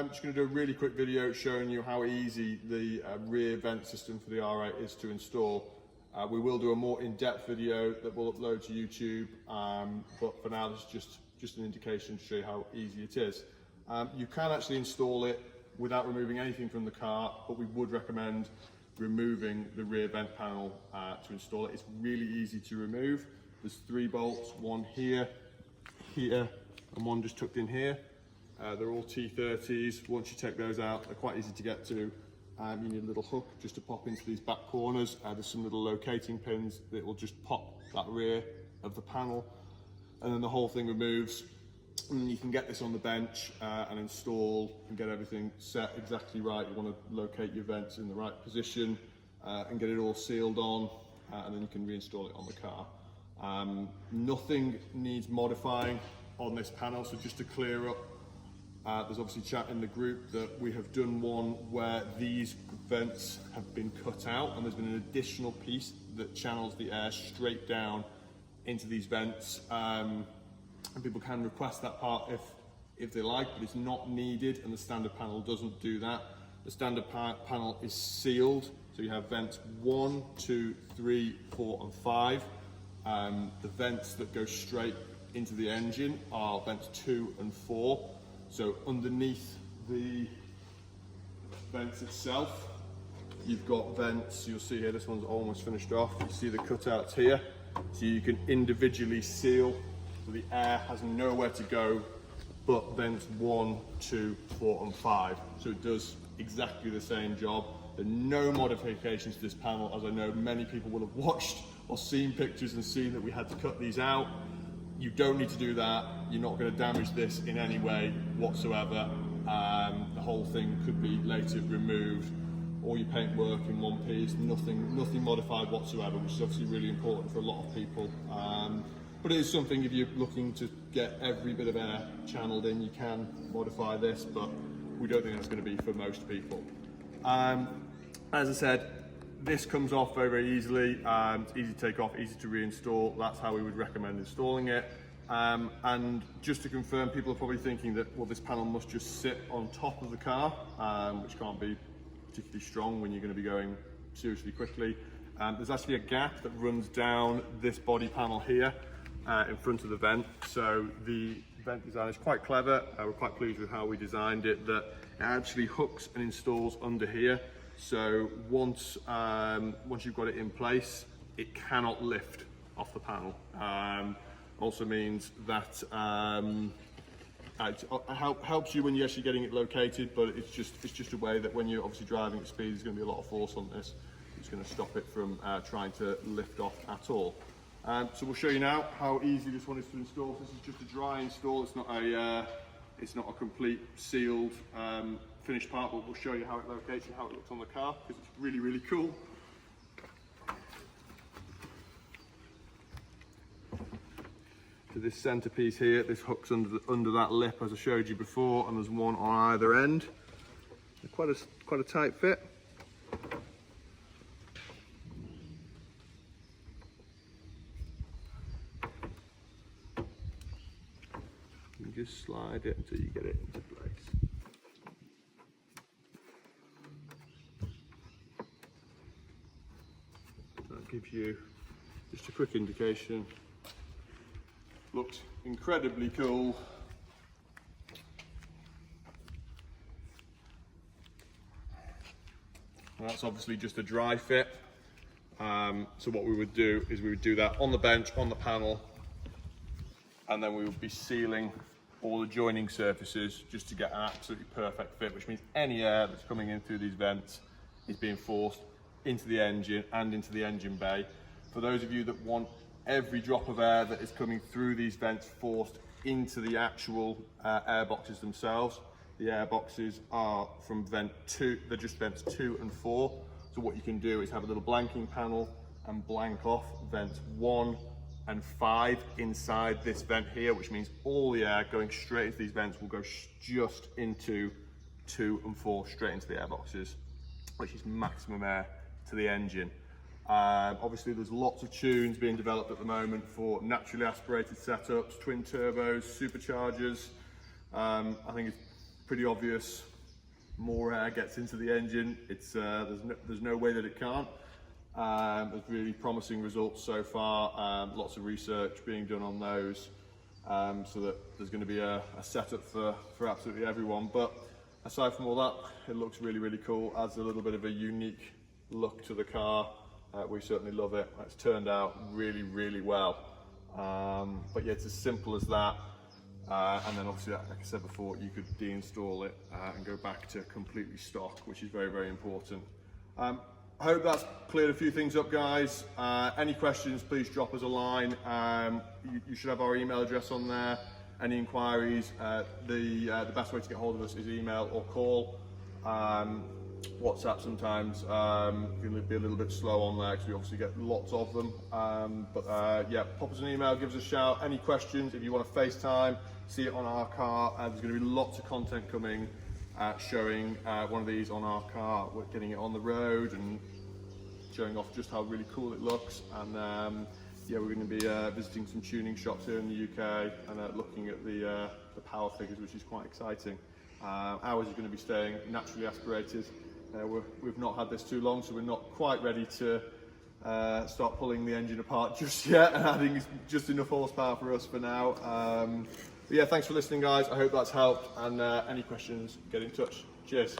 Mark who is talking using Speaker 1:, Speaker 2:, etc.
Speaker 1: Just going to do a really quick video showing you how easy the rear vent system for the R8 is to install. We will do a more in-depth video that we'll upload to YouTube, but for now this is just an indication to show you how easy it is. You can actually install it without removing anything from the car, but we would recommend removing the rear vent panel to install it. It's really easy to remove. There's 3 bolts, one here, here, and one just tucked in here. They're all T30s. Once you take those out, they're quite easy to get to. You need a little hook just to pop into these back corners. There's some little locating pins that will just pop that rear of the panel, and then the whole thing removes. And then you can get this on the bench and install and get everything set exactly right. You want to locate your vents in the right position and get it all sealed on, and then you can reinstall it on the car. Nothing needs modifying on this panel, so just to clear up, there's obviously chat in the group that we have done one where these vents have been cut out and there's been an additional piece that channels the air straight down into these vents. And people can request that part if they like, but it's not needed, and the standard panel doesn't do that. The standard panel is sealed, so you have vents 1, 2, 3, 4 and 5. The vents that go straight into the engine are vents 2 and 4. So underneath the vents itself, you've got vents, you'll see here, this one's almost finished off. You see the cutouts here, so you can individually seal, so the air has nowhere to go but vents 1, 2, 4 and 5. So it does exactly the same job. There are no modifications to this panel, as I know many people will have watched or seen pictures and seen that we had to cut these out. You don't need to do that. You're not going to damage this in any way whatsoever. The whole thing could be later removed. All your paint work in one piece, nothing modified whatsoever, which is obviously really important for a lot of people. But it is something, if you're looking to get every bit of air channeled in, you can modify this, but we don't think that's going to be for most people. As I said, this comes off very, very easily. It's easy to take off, easy to reinstall. That's how we would recommend installing it. And just to confirm, people are probably thinking that, well, this panel must just sit on top of the car, which can't be particularly strong when you're going to be going seriously quickly. There's actually a gap that runs down this body panel here in front of the vent. So the vent design is quite clever. We're quite pleased with how we designed it, that it actually hooks and installs under here. So once you've got it in place, it cannot lift off the panel. Also means that it helps you when you're actually getting it located, but it's just a way that when you're obviously driving at speed, there's going to be a lot of force on this. It's going to stop it from trying to lift off at all. So we'll show you now how easy this one is to install. This is just a dry install. It's not a complete sealed finished part, but we'll show you how it locates and how it looks on the car, because it's really, really cool. So this centerpiece here, this hooks under that lip as I showed you before, and there's one on either end. Quite a tight fit. You just slide it until you get it into place. That gives you just a quick indication. Looks incredibly cool. And that's obviously just a dry fit. So what we would do is we would do that on the bench, on the panel, and then we would be sealing all the joining surfaces just to get an absolutely perfect fit, which means any air that's coming in through these vents is being forced into the engine and into the engine bay. For those of you that want every drop of air that is coming through these vents forced into the actual air boxes themselves, the air boxes are from vent 2, they're just vents 2 and 4. So what you can do is have a little blanking panel and blank off vents 1 and 5 inside this vent here, which means all the air going straight into these vents will go just into 2 and 4, straight into the air boxes, which is maximum air to the engine. Obviously there's lots of tunes being developed at the moment for naturally aspirated setups, twin turbos, superchargers. I think it's pretty obvious more air gets into the engine, it's there's no way that it can't. There's really promising results so far, lots of research being done on those, so that there's going to be a setup for absolutely everyone. But aside from all that, it looks really, really cool, adds a little bit of a unique look to the car. We certainly love it. It's turned out really, really well. But yeah, it's as simple as that. And then obviously, like I said before, you could deinstall it and go back to completely stock, which is very, very important. I hope that's cleared a few things up, guys. Any questions, please drop us a line. You should have our email address on there. Any inquiries, the best way to get hold of us is email or call. WhatsApp sometimes can be a little bit slow on there because we obviously get lots of them. Yeah, pop us an email, give us a shout. Any questions, if you want to FaceTime, see it on our car. There's going to be lots of content coming showing one of these on our car. We're getting it on the road and showing off just how really cool it looks. And yeah, we're going to be visiting some tuning shops here in the UK and looking at the power figures, which is quite exciting. Ours is going to be staying naturally aspirated. We've not had this too long, so we're not quite ready to start pulling the engine apart just yet and adding just enough horsepower for us for now. But yeah, thanks for listening, guys. I hope that's helped, and any questions, get in touch. Cheers.